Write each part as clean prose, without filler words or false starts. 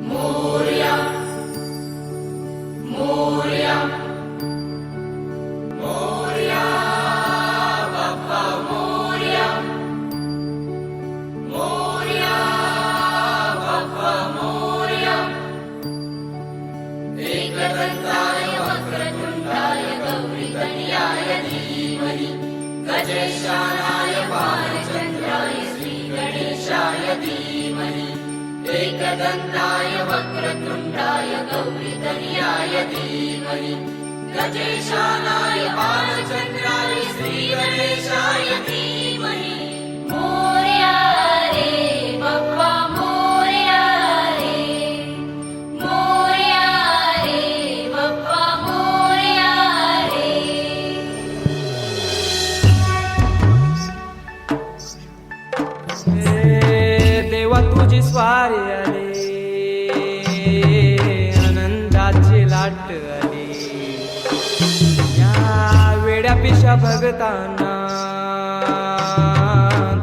मोरया मोरया मोरया बाप्पा मोरया मोरया बाप्पा मोरया एकदंताय वक्रतुंडाय गौरीतनयाय धीमहि गजेशानाय बालचंद्राय श्रीगणेशाय धीमहि एकदंताय वक्रतुंडाय गौरीतनयाय धीमहि गजेशानाय बालचंद्राय श्रीगणेशाय धीमहि मोरया रे बाप्पा मोरया रे बाप्पा मोरया रे। देवा तुझी स्वारी आली, आनंदाची लाट आली, या वेड्या पिशा भगतांना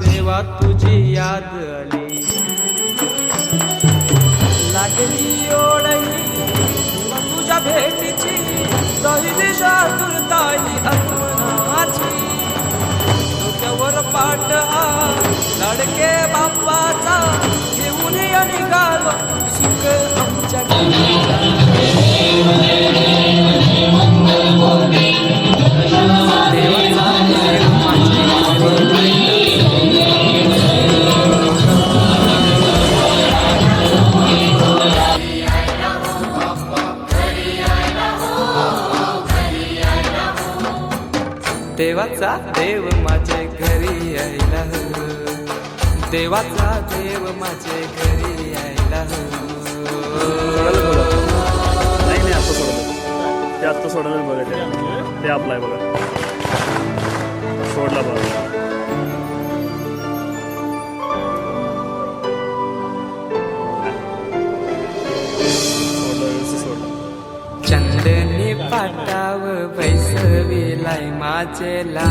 देवा तुझी याद आली, लागली ओळही तुझ्या भेटीची, दही दिशा तुरताई आत्मनाची, डोक्यावर पाट लाडके बाप्पाचा घेऊन निघालो सुख आमच्या देवाचा देव माझे घरी यायला हो, देवाचा देव माझे घरी यायला हो. नाही आता सोडलं ते आत्ता सोडायला बघा ते आपलं आहे बघा सोडला बघा सोडला चंदनी पाटाव बैसविलाय माझे ला